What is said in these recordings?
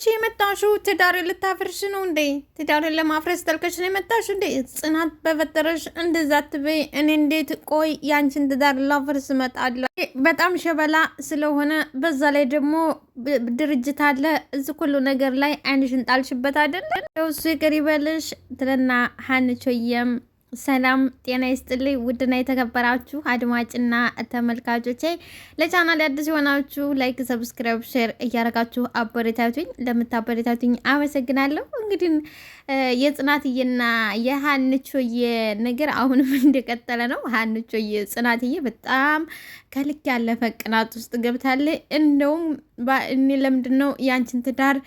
የመጣሽው ትዳር ልታፈርሽ ነው እንዴ? ትዳርን ለማፍረስ ተልከሽ ነው የመጣሽው እንዴ? ጽናት በፈጠረሽ እንደዛ አትበይ። እኔ እንዴት ቆይ ያንቺን ትዳር ላፈርስ እመጣለሁ? በጣም ሸበላ ስለሆነ በዛ ላይ ደግሞ ድርጅት አለ። እዚህ ሁሉ ነገር ላይ አይንሽን ጣልሽበት አይደለ? እሱ ይቅር ይበልሽ ትልና ሀንቾየም ሰላም ጤና ይስጥልኝ። ውድና የተከበራችሁ አድማጭና ተመልካቾቼ ለቻናል አዲስ የሆናችሁ ላይክ፣ ሰብስክራይብ፣ ሼር እያረጋችሁ አበረታቱኝ። ለምታበረታቱኝ አመሰግናለሁ። እንግዲህ የጽናትዬና የሀንቾዬ ነገር አሁንም እንደቀጠለ ነው። ሀንቾዬ ጽናትዬ በጣም ከልክ ያለፈ ቅናት ውስጥ ገብታለች። እንደውም እኔ ለምንድን ነው ያንቺን ትዳር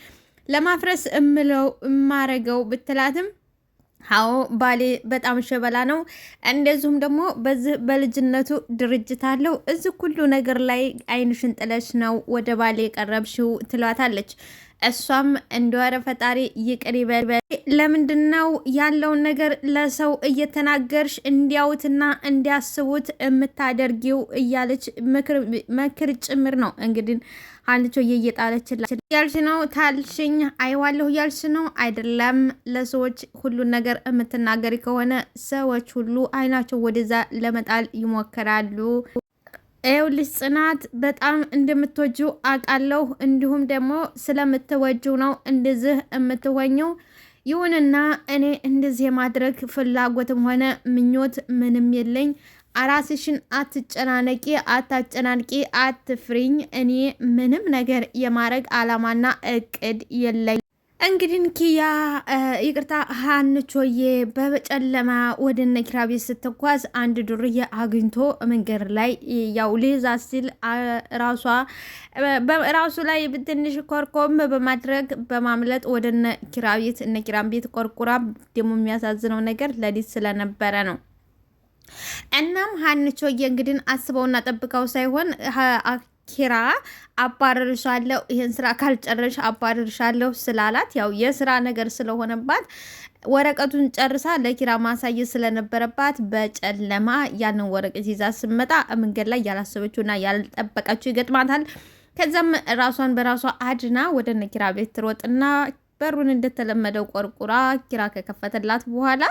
ለማፍረስ እማረገው ብትላትም አዎ ባሌ በጣም ሸበላ ነው። እንደዚሁም ደግሞ በዚህ በልጅነቱ ድርጅት አለው። እዚህ ሁሉ ነገር ላይ አይንሽን ጥለሽ ነው ወደ ባሌ የቀረብሽው ትሏታለች። እሷም እንደወረ ፈጣሪ ይቅር ይበል። ለምንድን ነው ያለውን ነገር ለሰው እየተናገርሽ እንዲያዩትና እንዲያስቡት የምታደርጊው? እያለች ምክር ጭምር ነው እንግዲህ ሀንቾ እየጣለችላት ያልሽ ነው ታልሽኝ አይዋለሁ ያልሽ ነው አይደለም። ለሰዎች ሁሉን ነገር የምትናገሪ ከሆነ ሰዎች ሁሉ አይናቸው ወደዛ ለመጣል ይሞክራሉ። ይኸውልሽ ጽናት በጣም እንደምትወጂው አውቃለሁ። እንዲሁም ደግሞ ስለምትወጂው ነው እንደዚህ የምትሆኘው። ይሁንና እኔ እንደዚህ የማድረግ ፍላጎትም ሆነ ምኞት ምንም የለኝ። ራስሽን አትጨናነቂ፣ አታጨናንቂ፣ አትፍሪኝ። እኔ ምንም ነገር የማድረግ አላማና እቅድ የለኝ። እንግዲህ ኪያ ይቅርታ ሀንቾዬ በጨለማ ወደ እነ ኪራ ቤት ስትጓዝ አንድ ዱርዬ አግኝቶ መንገድ ላይ ያው ሊይዛ ሲል ራሱ ላይ ትንሽ ኮርኮም በማድረግ በማምለጥ ወደ እነ ኪራ ቤት እነ ኪራን ቤት ቆርቁራ። ደግሞ የሚያሳዝነው ነገር ለሊት ስለነበረ ነው። እናም ሀንቾዬ እንግዲህ አስበውና ጠብቀው ሳይሆን ኪራ አባረርሻለሁ፣ ይህን ስራ ካልጨረሽ አባረርሻለሁ ስላላት ያው የስራ ነገር ስለሆነባት ወረቀቱን ጨርሳ ለኪራ ማሳየት ስለነበረባት በጨለማ ያንን ወረቀት ይዛ ስመጣ መንገድ ላይ ያላሰበችውና ያልጠበቀችው ይገጥማታል። ከዛም ራሷን በራሷ አድና ወደ እነ ኪራ ቤት ትሮጥና በሩን እንደተለመደው ቆርቁራ ኪራ ከከፈተላት በኋላ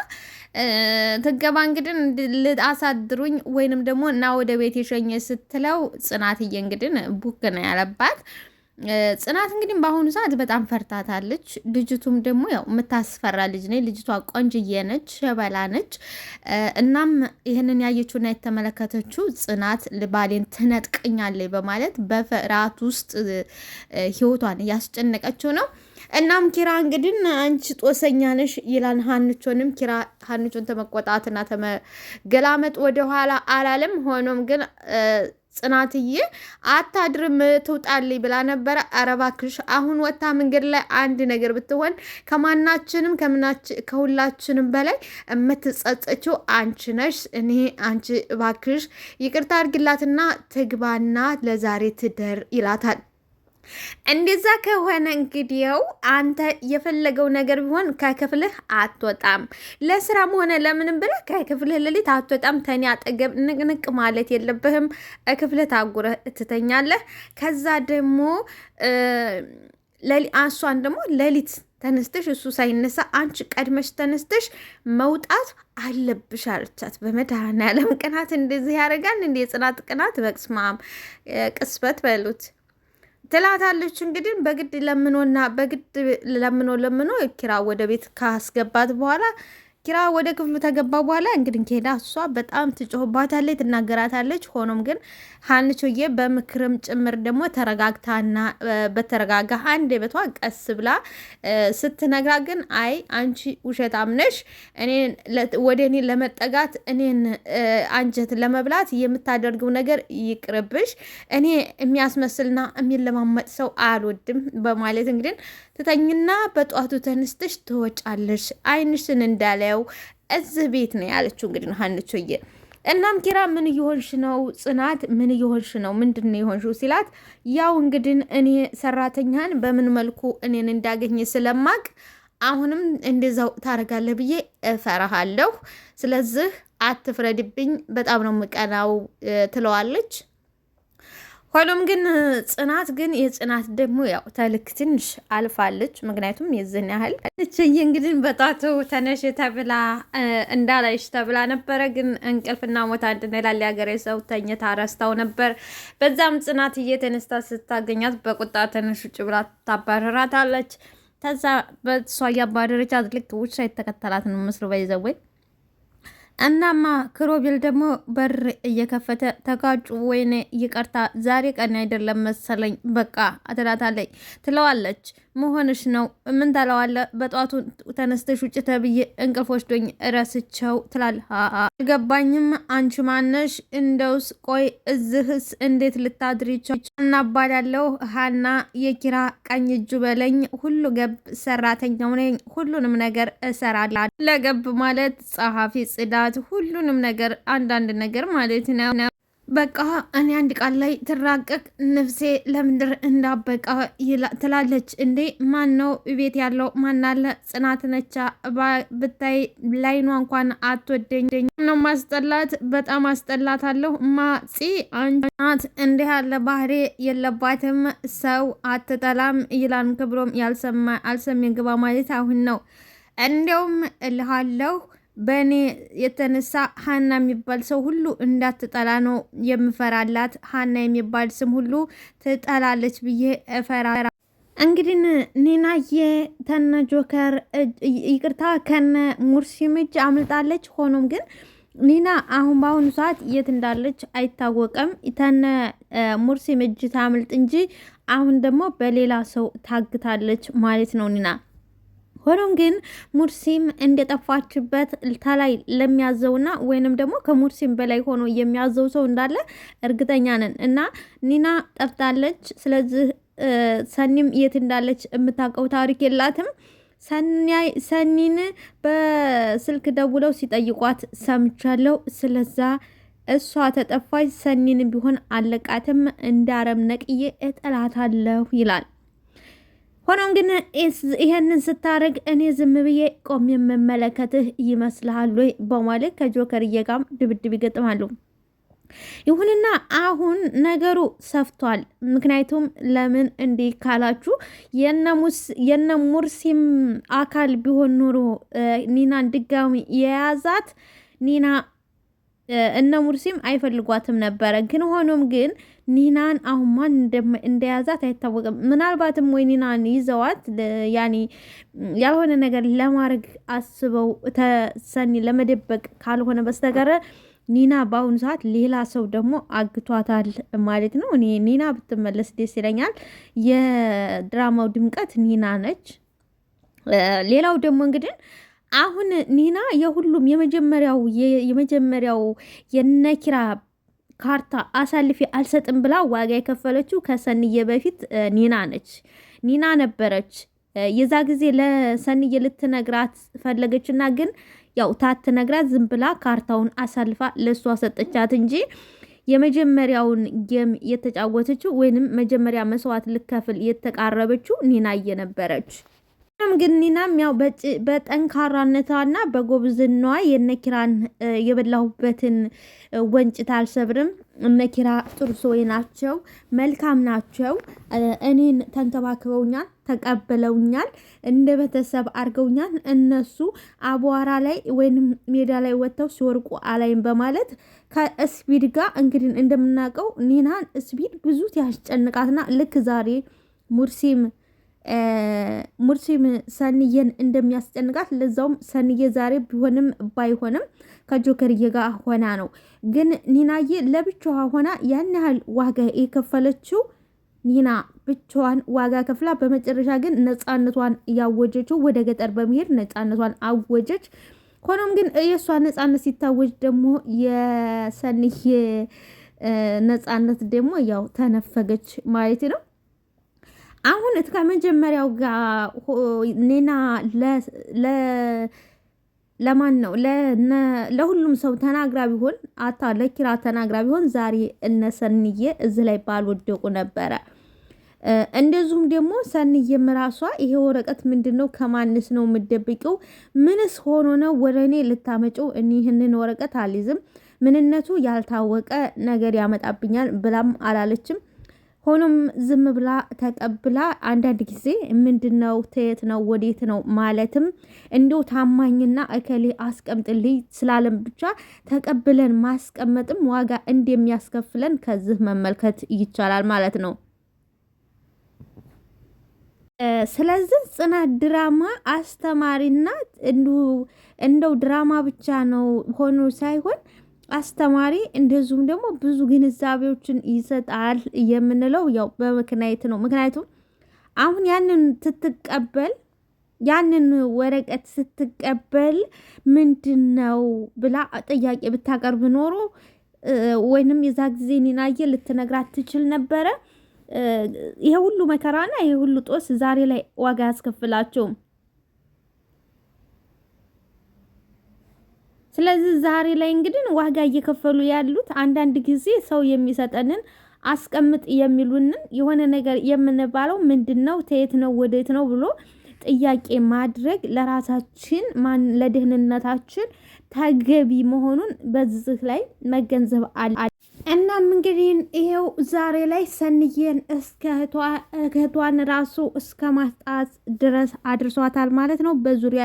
ትገባ። እንግዲህ አሳድሩኝ ወይንም ደግሞ እና ወደ ቤት የሸኘ ስትለው ጽናትዬ እንግዲህ ቡክ ነው ያለባት። ጽናት እንግዲህ በአሁኑ ሰዓት በጣም ፈርታታለች። ልጅቱም ደግሞ ያው የምታስፈራ ልጅ ነች። ልጅቷ ቆንጅዬ ነች፣ ሸበላ ነች። እናም ይህንን ያየችውና የተመለከተችው ጽናት ባሌን ትነጥቀኛለች በማለት በፍርሃት ውስጥ ህይወቷን እያስጨነቀችው ነው። እናም ኪራ እንግዲህ አንቺ ጦሰኛ ነሽ ይላል ሀንቾንም። ኪራ ሀንቾን ተመቆጣትና ተመገላመጥ ወደኋላ አላለም። ሆኖም ግን ጽናትዬ አታድርም ትውጣልኝ ብላ ነበረ። ኧረ እባክሽ አሁን ወታ መንገድ ላይ አንድ ነገር ብትሆን ከማናችንም ከሁላችንም በላይ የምትጸጸችው አንቺ ነሽ። እኔ አንቺ እባክሽ ይቅርታ አድርግላትና ትግባና ለዛሬ ትደር ይላታል። እንደዛ ከሆነ እንግዲያው አንተ የፈለገው ነገር ቢሆን ከክፍልህ አትወጣም። ለስራም ሆነ ለምንም ብለህ ከክፍልህ ሌሊት አትወጣም። ተኔ አጠገብ ንቅንቅ ማለት የለብህም። ክፍልህ ታጉረህ ትተኛለህ። ከዛ ደግሞ እሷን ደግሞ ሌሊት ተነስተሽ እሱ ሳይነሳ አንቺ ቀድመሽ ተነስተሽ መውጣት አለብሽ አለቻት። በመድኃኔዓለም ቅናት እንደዚህ ያደርጋል እንደ የጽናት ቅናት በቅስማም ቅስበት በሉት ትላታለች። እንግዲህ በግድ በግድ ለምኖ ኪራ ወደ ቤት ካስገባት በኋላ ኪራ ወደ ክፍሉ ተገባ በኋላ እንግዲህ ከሄዳ እሷ በጣም ትጮህባታለች፣ ትናገራታለች። ሆኖም ግን ሀንቾዬ በምክርም ጭምር ደግሞ ተረጋግታና በተረጋጋ አንደበቷ ቀስ ብላ ስትነግራ ግን አይ አንቺ ውሸታም ነሽ፣ ወደ እኔ ለመጠጋት እኔን አንጀት ለመብላት የምታደርገው ነገር ይቅርብሽ፣ እኔ የሚያስመስልና የሚለማመጥ ሰው አልወድም በማለት እንግዲህ ትተኝና በጧቱ ተነስተሽ ትወጫለሽ አይንሽን እንዳለው እዚህ ቤት ነው ያለችው እንግዲህ ሀንቾዬ። እናም ኪራ ምን እየሆንሽ ነው ጽናት፣ ምን እየሆንሽ ነው? ምንድን ነው የሆንሽው ሲላት ያው እንግዲህ እኔ ሰራተኛን በምን መልኩ እኔን እንዳገኘ ስለማቅ አሁንም እንደዛው ታረጋለህ ብዬ እፈራሃለሁ። ስለዚህ አትፍረድብኝ፣ በጣም ነው የምቀናው ትለዋለች። ሆኖም ግን ጽናት ግን የጽናት ደግሞ ያው ተልክ ትንሽ አልፋለች። ምክንያቱም የዝን ያህል ልችዬ እንግዲህ በጧቱ ተነሽ ተብላ እንዳላይሽ ተብላ ነበረ። ግን እንቅልፍና ሞት አንድ ነው ይላል የሀገሬ ሰው። ተኝታ ረስታው ነበር። በዛም ጽናት እየተነስታ ስታገኛት በቁጣ ተነሽ ውጭ ብላ ታባረራታለች። ከዛ በሷ እያባረረቻት ልክ ውሻ የተከተላት ነው መስሎ ባይዘወይ እናማ ክሮቤል ደግሞ በር እየከፈተ ተጋጩ። ወይኔ ይቅርታ ዛሬ ቀን አይደለም መሰለኝ በቃ ትላታለች። ትለዋለች መሆንሽ ነው ምን ታለዋለ? በጧቱ ተነስተሽ ውጭ ተብዬ እንቅልፍ ወስዶኝ ረስቸው ትላል። አልገባኝም አንቺ ማነሽ? እንደውስ ቆይ እዝህስ እንዴት ልታድሪቸው? እናባዳለሁ ሀና የኪራ ቀኝ እጁ በለኝ። ሁሉ ገብ ሰራተኛው ነኝ። ሁሉንም ነገር እሰራለሁ። ለገብ ማለት ጸሐፊ፣ ጽዳት፣ ሁሉንም ነገር አንዳንድ ነገር ማለት ነው። በቃ እኔ አንድ ቃል ላይ ትራቀቅ ነፍሴ ለምድር እንዳበቃ ትላለች። እንዴ ማን ነው ቤት ያለው? ማናለ? ጽናት ነቻ። ብታይ ላይኗ እንኳን አትወደኝ ነው ማስጠላት። በጣም አስጠላታለሁ። ማጺ አንቺ እንዲህ ያለ ባህሪ የለባትም። ሰው አትጠላም ይላል ክብሮም። አልሰሜ ግባ ማለት አሁን ነው። እንዲያውም እልሃለሁ በእኔ የተነሳ ሀና የሚባል ሰው ሁሉ እንዳትጠላ ነው የምፈራላት። ሀና የሚባል ስም ሁሉ ትጠላለች ብዬ እፈራ። እንግዲህ ኒናዬ ተነ ጆከር ይቅርታ ከነ ሙርሲም እጅ አምልጣለች። ሆኖም ግን ኒና አሁን በአሁኑ ሰዓት የት እንዳለች አይታወቅም። ተነ ሙርሲም እጅ ታምልጥ እንጂ አሁን ደግሞ በሌላ ሰው ታግታለች ማለት ነው ኒና። ሆኖም ግን ሙርሲም እንደጠፋችበት ተላይ ለሚያዘውና ወይንም ደግሞ ከሙርሲም በላይ ሆኖ የሚያዘው ሰው እንዳለ እርግጠኛ ነን እና ኒና ጠፍታለች። ስለዚህ ሰኒም የት እንዳለች የምታውቀው ታሪክ የላትም። ሰኒን በስልክ ደውለው ሲጠይቋት ሰምቻለሁ። ስለዛ እሷ ተጠፋች። ሰኒን ቢሆን አለቃትም እንዳረም ነቅዬ እጠላታለሁ ይላል። ሆኖም ግን ይሄንን ስታደርግ እኔ ዝም ብዬ ቆም የምመለከትህ ይመስልሃል ወይ በማለት ከጆከርዬ ጋርም ድብድብ ይገጥማሉ። ይሁንና አሁን ነገሩ ሰፍቷል። ምክንያቱም ለምን እንዲህ ካላችሁ የነ ሙርሲም አካል ቢሆን ኖሮ ኒናን ድጋሚ የያዛት ኒና እነ ሙርሲም አይፈልጓትም ነበረ። ግን ሆኖም ግን ኒናን አሁን ማን እንደያዛት አይታወቅም። ምናልባትም ወይ ኒናን ይዘዋት ያኔ ያልሆነ ነገር ለማድረግ አስበው ተሰኒ ለመደበቅ ካልሆነ በስተቀረ ኒና በአሁኑ ሰዓት ሌላ ሰው ደግሞ አግቷታል ማለት ነው። እኔ ኒና ብትመለስ ደስ ይለኛል። የድራማው ድምቀት ኒና ነች። ሌላው ደግሞ እንግዲህ አሁን ኒና የሁሉም የመጀመሪያው የነኪራ ካርታ አሳልፌ አልሰጥም ብላ ዋጋ የከፈለችው ከሰንዬ በፊት ኒና ነች። ኒና ነበረች የዛ ጊዜ ለሰንዬ ልትነግራት ፈለገችና ግን ያው ታትነግራት ዝም ብላ ካርታውን አሳልፋ ለሷ ሰጠቻት እንጂ የመጀመሪያውን ጌም የተጫወተችው ወይንም መጀመሪያ መስዋዕት ልከፍል የተቃረበችው ኒናዬ ነበረች። ግን ኒናም ያው በጠንካራነቷና በጎብዝናዋ የነኪራን የበላሁበትን ወንጭት አልሰብርም። እነኪራ ጥሩ ሰዎች ናቸው፣ መልካም ናቸው። እኔን ተንከባክበውኛል፣ ተቀበለውኛል፣ እንደ ቤተሰብ አድርገውኛል። እነሱ አቧራ ላይ ወይንም ሜዳ ላይ ወጥተው ሲወርቁ አላይም በማለት ከስፒድ ጋር እንግዲህ እንደምናውቀው ኒናን ስፒድ ብዙ ያስጨንቃትና ልክ ዛሬ ሙርሲም ሰንዬን እንደሚያስጨንቃት ለዛውም ሰንዬ ዛሬ ቢሆንም ባይሆንም ከጆከርዬ ጋር ሆና ነው። ግን ኒናዬ ለብቻዋ ሆና ያን ያህል ዋጋ የከፈለችው ኒና ብቻዋን ዋጋ ከፍላ በመጨረሻ ግን ነፃነቷን ያወጀችው ወደ ገጠር በመሄድ ነፃነቷን አወጀች። ሆኖም ግን የእሷ ነፃነት ሲታወጅ ደግሞ የሰንዬ ነፃነት ደግሞ ያው ተነፈገች ማለት ነው። አሁን ከመጀመሪያው ጋር ኒና ለማን ነው ለሁሉም ሰው ተናግራ ቢሆን ለኪራ ተናግራ ቢሆን ዛሬ እነሰንዬ እዚህ ላይ ባልወደቁ ነበረ። እንደዚሁም ደግሞ ሰንዬም ራሷ ይሄ ወረቀት ምንድን ነው? ከማንስ ነው የምደብቂው? ምንስ ሆኖ ነው ወደ እኔ ልታመጪው? እኒህንን ወረቀት አልይዝም፣ ምንነቱ ያልታወቀ ነገር ያመጣብኛል ብላም አላለችም። ሆኖም ዝም ብላ ተቀብላ አንዳንድ ጊዜ ምንድነው ተየት ነው ወዴት ነው ማለትም እንዲው ታማኝና እከሌ አስቀምጥልኝ ስላለም ብቻ ተቀብለን ማስቀመጥም ዋጋ እንደሚያስከፍለን ከዚህ መመልከት ይቻላል ማለት ነው። ስለዚህ ጽናት ድራማ አስተማሪና እንደው ድራማ ብቻ ነው ሆኖ ሳይሆን አስተማሪ እንደዚሁም ደግሞ ብዙ ግንዛቤዎችን ይሰጣል የምንለው ያው በምክንያት ነው። ምክንያቱም አሁን ያንን ወረቀት ስትቀበል ምንድን ነው ብላ ጥያቄ ብታቀርብ ኖሮ ወይንም የዛ ጊዜ ኒናየ ልትነግራት ትችል ነበረ። ይሄ ሁሉ መከራና ይሄ ሁሉ ጦስ ዛሬ ላይ ዋጋ ያስከፍላቸውም። ስለዚህ ዛሬ ላይ እንግዲህ ዋጋ እየከፈሉ ያሉት አንዳንድ ጊዜ ሰው የሚሰጠንን አስቀምጥ የሚሉንን የሆነ ነገር የምንባለው ምንድነው ተየት ነው ወዴት ነው ብሎ ጥያቄ ማድረግ ለራሳችን ለደህንነታችን ተገቢ መሆኑን በዚህ ላይ መገንዘብ አለ። እናም እንግዲህ ይሄው ዛሬ ላይ ሰንዬን እስከ እህቷን ራሱ እስከ ማስጣት ድረስ አድርሷታል ማለት ነው። በዙሪያ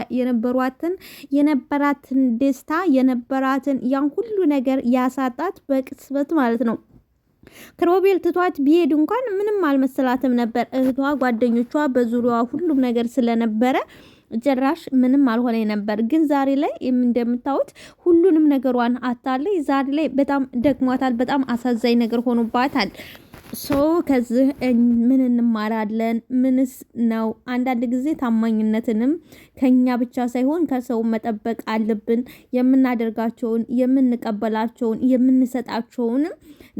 የነበራትን ደስታ የነበራትን ያን ሁሉ ነገር ያሳጣት በቅጽበት ማለት ነው። ክሮቤል ትቷት ቢሄድ እንኳን ምንም አልመሰላትም ነበር። እህቷ፣ ጓደኞቿ በዙሪያዋ ሁሉም ነገር ስለነበረ ጭራሽ ምንም አልሆነ ነበር። ግን ዛሬ ላይ እንደምታዩት ሁሉንም ነገሯን አታለች። ዛሬ ላይ በጣም ደክሟታል። በጣም አሳዛኝ ነገር ሆኖባታል። ከዚህ ምን እንማራለን? ምንስ ነው? አንዳንድ ጊዜ ታማኝነትንም ከኛ ብቻ ሳይሆን ከሰው መጠበቅ አለብን። የምናደርጋቸውን፣ የምንቀበላቸውን፣ የምንሰጣቸውን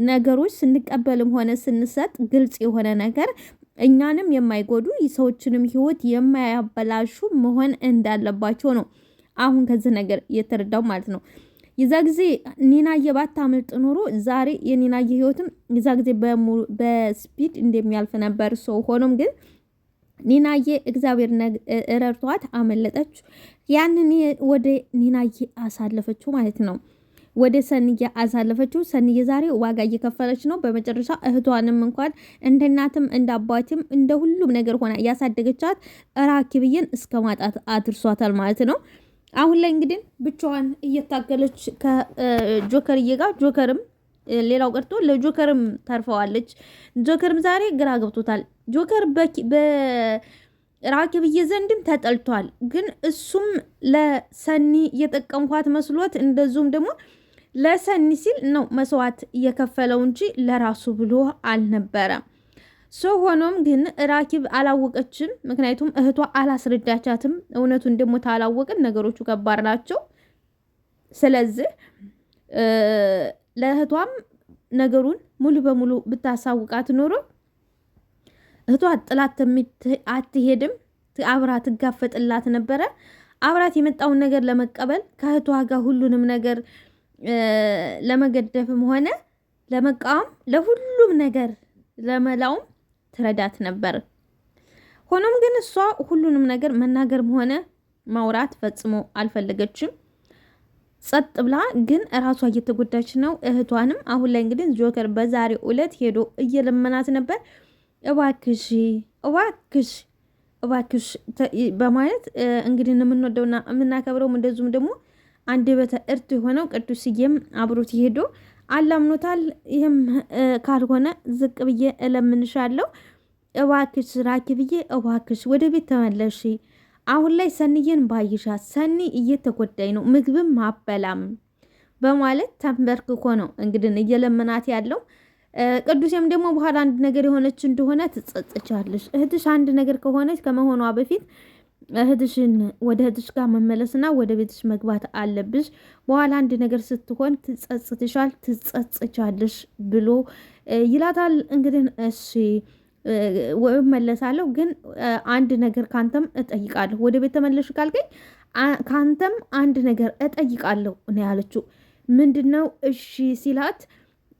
ነገሮች ስንቀበልም ሆነ ስንሰጥ ግልጽ የሆነ ነገር እኛንም የማይጎዱ ሰዎችንም ህይወት የማያበላሹ መሆን እንዳለባቸው ነው አሁን ከዚህ ነገር የተረዳው ማለት ነው። የዛ ጊዜ ኒናየ ባታመልጥ ኖሮ ዛሬ የኒናየ ህይወትም የዛ ጊዜ በስፒድ እንደሚያልፍ ነበር። ሆኖም ግን ኒናየ እግዚአብሔር ረድቷት አመለጠች። ያንን ወደ ኒናየ አሳለፈችው ማለት ነው። ወደ ሰንዬ አሳለፈችው። ሰንዬ ዛሬ ዋጋ እየከፈለች ነው። በመጨረሻ እህቷንም እንኳን እንደ እናትም እንደ አባትም እንደ ሁሉም ነገር ሆና እያሳደገቻት ራኪብዬን እስከ ማጣት አድርሷታል ማለት ነው። አሁን ላይ እንግዲህ ብቻዋን እየታገለች ከጆከርዬ ጋር ጆከርም ሌላው ቀርቶ ለጆከርም ተርፈዋለች። ጆከርም ዛሬ ግራ ገብቶታል። ጆከር በራኪብዬ ዘንድም ተጠልቷል። ግን እሱም ለሰኒ እየጠቀምኳት መስሎት እንደዚሁም ደግሞ ለሰኒ ሲል ነው መስዋዕት እየከፈለው እንጂ ለራሱ ብሎ አልነበረም። ሆኖም ግን ራኪብ አላወቀችም። ምክንያቱም እህቷ አላስረዳቻትም። እውነቱን ደግሞ ታላወቅን ነገሮቹ ከባድ ናቸው። ስለዚህ ለእህቷም ነገሩን ሙሉ በሙሉ ብታሳውቃት ኖሮ እህቷ ጥላት አትሄድም፣ አብራ ትጋፈጥላት ነበረ። አብራት የመጣውን ነገር ለመቀበል ከእህቷ ጋር ሁሉንም ነገር ለመገደፍም ሆነ ለመቃወም ለሁሉም ነገር ለመላውም ትረዳት ነበር። ሆኖም ግን እሷ ሁሉንም ነገር መናገርም ሆነ ማውራት ፈጽሞ አልፈለገችም። ጸጥ ብላ ግን እራሷ እየተጎዳች ነው። እህቷንም አሁን ላይ እንግዲህ ጆከር በዛሬው ዕለት ሄዶ እየለመናት ነበር። እባክሽ እባክሽ እባክሽ በማለት እንግዲህ የምንወደውና የምናከብረው እንደዚሁም ደግሞ አንደበተ እርቱ የሆነው ቅዱስዬም አብሮት ሄዶ አላምኖታል። ይህም ካልሆነ ዝቅ ብዬ እለምንሻለሁ፣ እባክሽ ራኪብዬ እባክሽ ወደ ቤት ተመለሺ። አሁን ላይ ሰኒዬን ባይሻት፣ ሰኒ እየተጎዳኝ ነው፣ ምግብም አበላም በማለት ተንበርክኮ ነው እንግዲህ እየለመናት ያለው። ቅዱሴም ደግሞ በኋላ አንድ ነገር የሆነች እንደሆነ ትጸጽቻለሽ። እህትሽ አንድ ነገር ከሆነች ከመሆኗ በፊት እህትሽን ወደ እህትሽ ጋር መመለስና ወደ ቤትሽ መግባት አለብሽ። በኋላ አንድ ነገር ስትሆን ትጸጽቻለሽ ብሎ ይላታል። እንግዲህ እሺ መለሳለሁ፣ ግን አንድ ነገር ካንተም እጠይቃለሁ። ወደ ቤት ተመለሽ ካልከኝ ካንተም አንድ ነገር እጠይቃለሁ ነው ያለችው። ምንድነው? እሺ ሲላት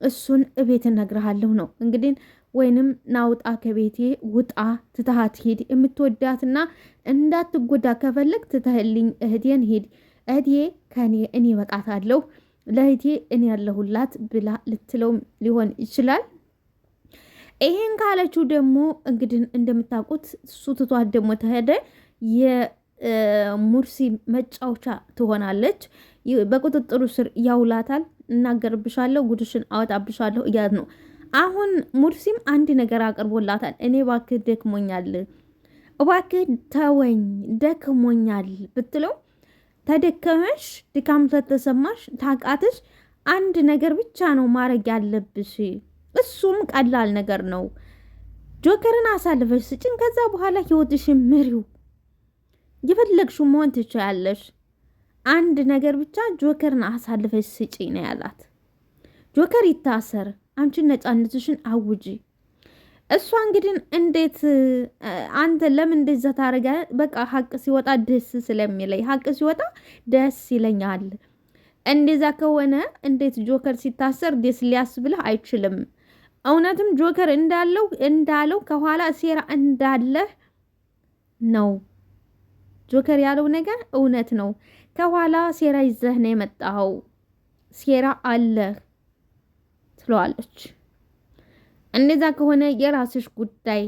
እሱን እቤት እነግርሃለሁ ነው እንግዲህ ወይንም ናውጣ ከቤቴ ውጣ፣ ትተሃት ሂድ። የምትወዳትና እንዳትጎዳ ከፈለግ ትተህልኝ እህቴን ሂድ። እህቴ ከኔ እኔ በቃታለሁ፣ ለእህቴ እኔ ያለሁላት ብላ ልትለው ሊሆን ይችላል። ይሄን ካለችው ደግሞ እንግዲህ እንደምታውቁት እሱ ትቷት ደግሞ ተሄደ። የሙርሲ መጫወቻ ትሆናለች። በቁጥጥሩ ስር ያውላታል። እናገርብሻለሁ፣ ጉድሽን አወጣብሻለሁ እያት ነው። አሁን ሙርሲም አንድ ነገር አቅርቦላታል። እኔ እባክህ ደክሞኛል፣ እባክህ ተወኝ ደክሞኛል ብትለው ተደከመሽ፣ ድካም ተሰማሽ፣ ታቃትሽ አንድ ነገር ብቻ ነው ማድረግ ያለብሽ። እሱም ቀላል ነገር ነው። ጆከርን አሳልፈሽ ስጭን፣ ከዛ በኋላ ህይወትሽን ምሪው፣ የፈለግሽው መሆን ትችያለሽ። አንድ ነገር ብቻ ጆከርን አሳልፈሽ ስጪ ነው ያላት። ጆከር ይታሰር፣ አንቺን ነፃነትሽን አውጂ። እሷ እንግዲህ እንዴት አንተ ለምን እንደዛ ታደርጋለህ? በቃ ሀቅ ሲወጣ ደስ ስለሚለኝ ሀቅ ሲወጣ ደስ ይለኛል። እንደዛ ከሆነ እንዴት ጆከር ሲታሰር ደስ ሊያስብልህ አይችልም። እውነትም ጆከር እንዳለው ከኋላ ሴራ እንዳለ ነው። ጆከር ያለው ነገር እውነት ነው። ከኋላ ሴራ ይዘህ ነው የመጣኸው፣ ሴራ አለ ትለዋለች። እንደዛ ከሆነ የራስሽ ጉዳይ፣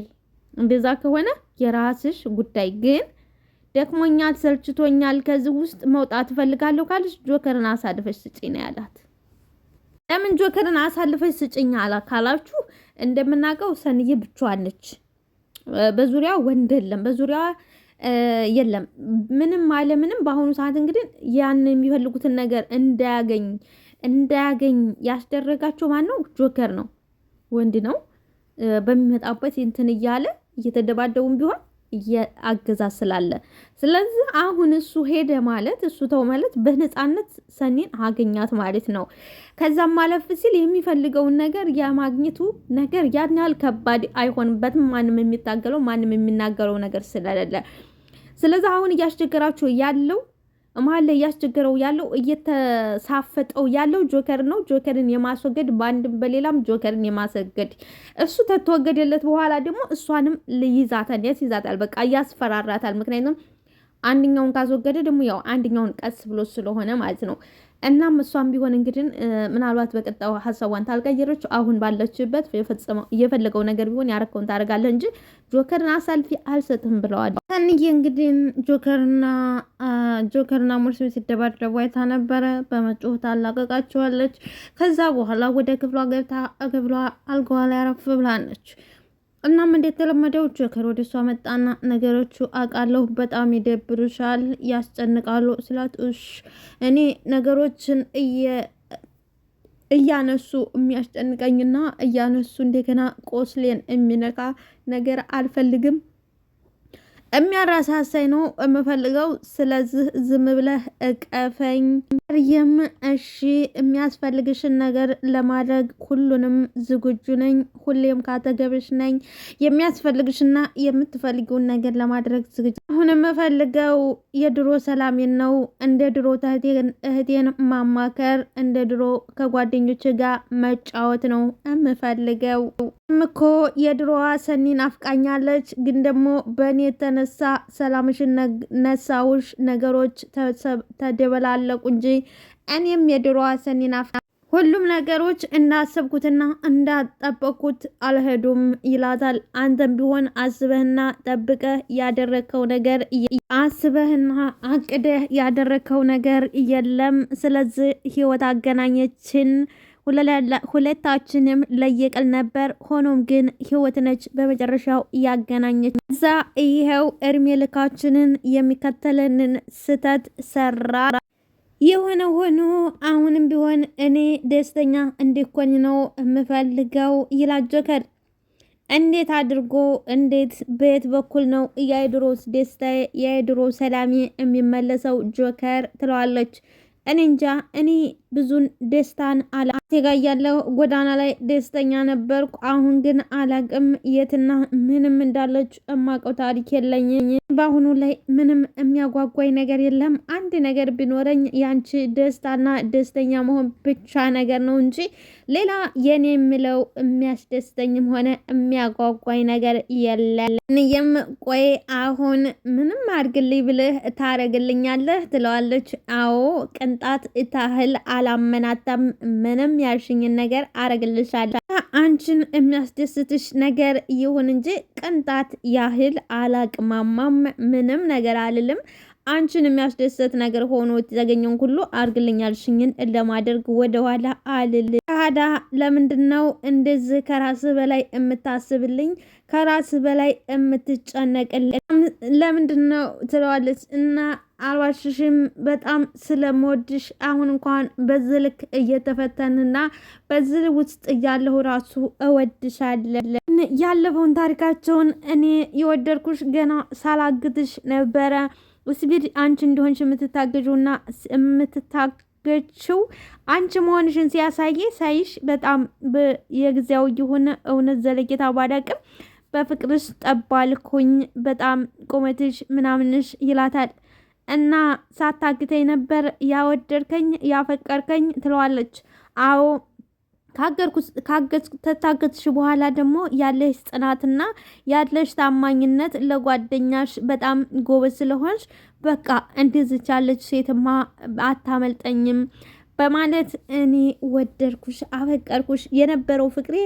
እንደዛ ከሆነ የራስሽ ጉዳይ። ግን ደክሞኛል፣ ሰልችቶኛል፣ ከዚህ ውስጥ መውጣት እፈልጋለሁ ካለች ጆከርን አሳልፈሽ ስጪኝ ነው ያላት። ለምን ጆከርን አሳልፈሽ ስጪኝ ካላችሁ እንደምናውቀው ሰንዬ ብቻዋን ነች። በዙሪያ ወንድ የለም፣ በዙሪያ የለም ምንም አለ ምንም። በአሁኑ ሰዓት እንግዲህ ያን የሚፈልጉትን ነገር እንዳያገኝ ያስደረጋቸው ማን ነው? ጆከር ነው፣ ወንድ ነው። በሚመጣበት እንትን እያለ እየተደባደቡም ቢሆን አገዛዝ ስላለ፣ ስለዚህ አሁን እሱ ሄደ ማለት እሱ ተው ማለት በነፃነት ሰኒን አገኛት ማለት ነው። ከዛም ማለፍ ሲል የሚፈልገውን ነገር የማግኘቱ ነገር ያን ያህል ከባድ አይሆንበትም። ማንም የሚታገለው ማንም የሚናገረው ነገር ስለሌለ፣ ስለዚህ አሁን እያስቸገራችሁ ያለው መሀል ላይ እያስቸገረው ያለው እየተሳፈጠው ያለው ጆከር ነው። ጆከርን የማስወገድ በአንድም በሌላም ጆከርን የማስወገድ እሱ ተተወገደለት በኋላ ደግሞ እሷንም ያስይዛታል። በቃ እያስፈራራታል። ምክንያቱም አንደኛውን ካስወገደ ደግሞ ያው አንደኛውን ቀስ ብሎ ስለሆነ ማለት ነው። እናም እሷም ቢሆን እንግዲህ ምናልባት በቀጣዩ ሀሳቧን ታልቀየረች አሁን ባለችበት የፈለገው ነገር ቢሆን ያረከውን ታደርጋለህ እንጂ ጆከርን አሳልፊ አልሰጥም ብለዋል። ሰንዬ እንግዲህ ጆከርና ሙርሲ ሲደባደቡ አይታ ነበረ። በመጮህ ታላቀቃቸዋለች። ከዛ በኋላ ወደ ክፍሏ ገብታ ክፍሏ አልጋዋ ላይ አረፍ ብላለች። እናም እንዴት ተለመደው ጆከር ወደ እሷ መጣና ነገሮቹ አውቃለሁ በጣም ይደብሩሻል፣ ያስጨንቃሉ ስላት እኔ ነገሮችን እያነሱ የሚያስጨንቀኝና እያነሱ እንደገና ቆስሌን የሚነካ ነገር አልፈልግም፣ የሚያረሳሳይ ነው የምፈልገው። ስለዚህ ዝም ብለህ እቀፈኝ። ማርየም እሺ፣ የሚያስፈልግሽን ነገር ለማድረግ ሁሉንም ዝግጁ ነኝ፣ ሁሌም ካጠገብሽ ነኝ። የሚያስፈልግሽና የምትፈልጊውን ነገር ለማድረግ ዝግጁ። አሁን የምፈልገው የድሮ ሰላሜን ነው። እንደ ድሮ እህቴን ማማከር፣ እንደ ድሮ ከጓደኞች ጋር መጫወት ነው የምፈልገው። እኮ የድሮዋ ሰኒ ናፍቃኛለች፣ ግን ደግሞ በእኔ የተነሳ ሰላምሽን ነሳውሽ፣ ነገሮች ተደበላለቁ እንጂ እኔም የድሮዋ ሰኒ ናፍቃ፣ ሁሉም ነገሮች እንዳሰብኩትና እንዳጠበቅኩት አልሄዱም ይላታል። አንተም ቢሆን አስበህና ጠብቀህ ያደረግከው ነገር አስበህና አቅደህ ያደረግከው ነገር የለም። ስለዚህ ህይወት አገናኘችን፣ ሁለታችንም ለየቅል ነበር። ሆኖም ግን ህይወት ነች በመጨረሻው ያገናኘች። እዛ ይኸው እድሜ ልካችንን የሚከተለንን ስተት ሰራ። የሆነ ሆኖ አሁንም ቢሆን እኔ ደስተኛ እንዲኮኝ ነው የምፈልገው ይላል ጆከር። እንዴት አድርጎ እንዴት በየት በኩል ነው የድሮስ ደስታ የድሮ ሰላሜ የሚመለሰው ጆከር ትለዋለች። እኔ እንጃ፣ እኔ ብዙን ደስታን ጋ ያለው ጎዳና ላይ ደስተኛ ነበርኩ። አሁን ግን አላቅም የትና ምንም እንዳለች እማቀው ታሪክ የለኝም። በአሁኑ ላይ ምንም የሚያጓጓኝ ነገር የለም። አንድ ነገር ቢኖረኝ ያንቺ ደስታና ደስተኛ መሆን ብቻ ነገር ነው እንጂ ሌላ የኔ የምለው የሚያስደስተኝም ሆነ የሚያጓጓኝ ነገር የለም። እኔም ቆይ አሁን ምንም አድርግልኝ ብልህ ታረግልኛለህ ትለዋለች። አዎ ቅንጣት ታህል አላመናታም። ምንም ያልሽኝን ነገር አረግልሻለሁ። አንቺን የሚያስደስትሽ ነገር ይሁን እንጂ ቅንጣት ያህል አላቅማማም፣ ምንም ነገር አልልም። አንቺን የሚያስደስት ነገር ሆኖ የተገኘውን ሁሉ አርግልኛልሽኝን ለማድረግ ወደኋላ አልል። ታዳ ለምንድን ነው እንደዚህ ከራስህ በላይ የምታስብልኝ፣ ከራስህ በላይ የምትጨነቅልኝ ለምንድን ነው ትለዋለች። እና አልዋሽሽም በጣም ስለምወድሽ አሁን እንኳን በዚህ ልክ እየተፈተንና በዚህ ውስጥ እያለሁ ራሱ እወድሻለሁ። ያለፈውን ታሪካቸውን እኔ የወደድኩሽ ገና ሳላግትሽ ነበረ። ውስቢድ አንቺ እንደሆንሽ የምትታገጁና የምትታገችው አንቺ መሆንሽን ሳይሽ በጣም የጊዜያዊ የሆነ እውነት ዘለቄታ ባዳቅም በፍቅርሽ ጠባልኩኝ፣ በጣም ቁመትሽ ምናምንሽ ይላታል። እና ሳታግተኝ ነበር ያወደድከኝ ያፈቀርከኝ ትለዋለች። አዎ ከታገትሽ በኋላ ደግሞ ያለሽ ጽናትና ያለሽ ታማኝነት ለጓደኛሽ በጣም ጎበዝ ስለሆንሽ በቃ እንደዚች ያለች ሴትማ አታመልጠኝም በማለት እኔ ወደድኩሽ አፈቀርኩሽ፣ የነበረው ፍቅሬ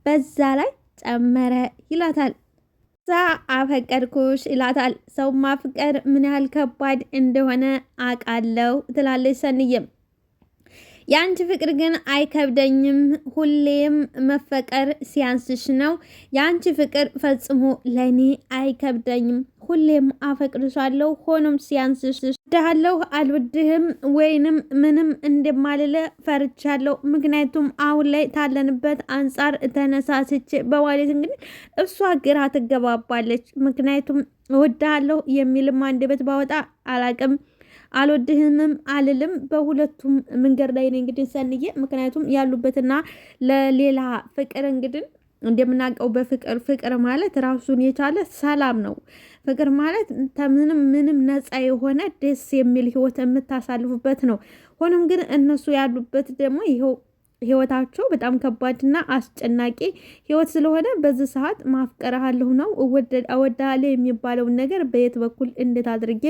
በዛ ላይ ጨመረ ይላታል። ዛ አፈቀርኩሽ ይላታል። ሰው ማፍቀር ምን ያህል ከባድ እንደሆነ አውቃለሁ ትላለች ሰንዬም። የአንቺ ፍቅር ግን አይከብደኝም፣ ሁሌም መፈቀር ሲያንስሽ ነው። የአንቺ ፍቅር ፈጽሞ ለእኔ አይከብደኝም፣ ሁሌም አፈቅርሻለሁ፣ ሆኖም ሲያንስሽ ወድሃለሁ አልወድህም ወይንም ምንም እንደማልለ ፈርቻለሁ። ምክንያቱም አሁን ላይ ታለንበት አንጻር ተነሳስቼ በማለት እንግዲህ እሷ ግራ ትገባባለች። ምክንያቱም እወድሃለሁ የሚልም አንደበት ባወጣ አላቅም አልወድህምም አልልም። በሁለቱም መንገድ ላይ ነው እንግዲህ ሰንዬ። ምክንያቱም ያሉበትና ለሌላ ፍቅር እንግዲህ እንደምናውቀው ፍቅር ማለት ራሱን የቻለ ሰላም ነው። ፍቅር ማለት ምንም ነፃ የሆነ ደስ የሚል ህይወት የምታሳልፉበት ነው። ሆኖም ግን እነሱ ያሉበት ደግሞ ይኸው ህይወታቸው በጣም ከባድና አስጨናቂ ህይወት ስለሆነ በዚህ ሰዓት ማፍቀርሃለሁ ነው እወዳለሁ የሚባለውን ነገር በየት በኩል እንዴት አድርጌ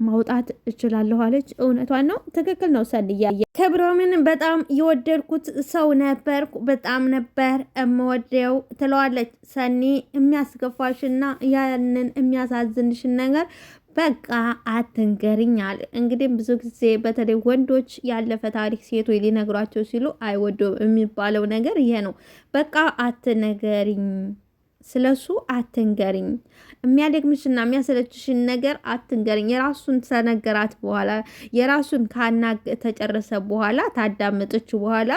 ማውጣት እችላለሁ አለች። እውነቷን ነው፣ ትክክል ነው ሰንያ። ክብሮምን በጣም የወደድኩት ሰው ነበርኩ፣ በጣም ነበር የምወደው ትለዋለች ሰኒ። የሚያስከፋሽና ያንን የሚያሳዝንሽን ነገር በቃ አትንገሪኝ አለ። እንግዲህ ብዙ ጊዜ በተለይ ወንዶች ያለፈ ታሪክ ሴቶች ሊነግሯቸው ሲሉ አይወዱም የሚባለው ነገር ይሄ ነው። በቃ አትነገሪኝ፣ ስለሱ አትንገሪኝ፣ የሚያደግምሽና የሚያሰለችሽን ነገር አትንገሪኝ። የራሱን ተነገራት በኋላ የራሱን ተጨረሰ በኋላ ታዳመጠች በኋላ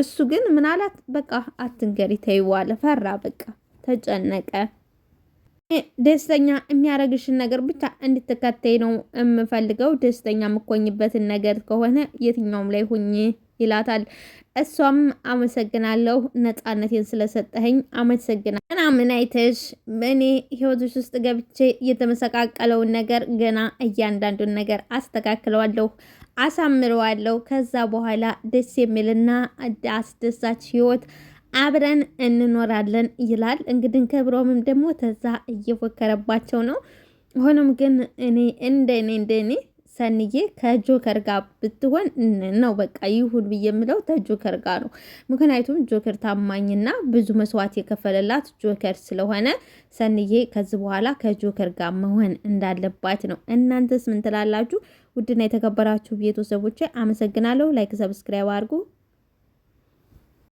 እሱ ግን ምናላት በቃ አትንገሪ ተይዋለ። ፈራ፣ በቃ ተጨነቀ። ደስተኛ የሚያረግሽን ነገር ብቻ እንድትከተይ ነው የምፈልገው። ደስተኛ የምኮኝበትን ነገር ከሆነ የትኛውም ላይ ሁኝ ይላታል። እሷም አመሰግናለሁ ነፃነቴን ስለሰጠኸኝ አመሰግናለሁ። ገና ምን አይተሽ እኔ ህይወትሽ ውስጥ ገብቼ የተመሰቃቀለውን ነገር ገና እያንዳንዱን ነገር አስተካክለዋለሁ፣ አሳምረዋለሁ። ከዛ በኋላ ደስ የሚልና አስደሳች ህይወት አብረን እንኖራለን ይላል። እንግዲህ ክብሮምም ደግሞ ተዛ እየፎከረባቸው ነው። ሆኖም ግን እኔ እንደኔ ሰንዬ ከጆከር ጋር ብትሆን ነው በቃ ይሁን ብዬ የምለው ከጆከር ጋር ነው። ምክንያቱም ጆከር ታማኝና ብዙ መስዋዕት የከፈለላት ጆከር ስለሆነ ሰንዬ ከዚህ በኋላ ከጆከር ጋር መሆን እንዳለባት ነው። እናንተስ ምን ትላላችሁ? ውድና የተከበራችሁ ቤተሰቦቼ አመሰግናለሁ። ላይክ ሰብስክራይብ አድርጉ።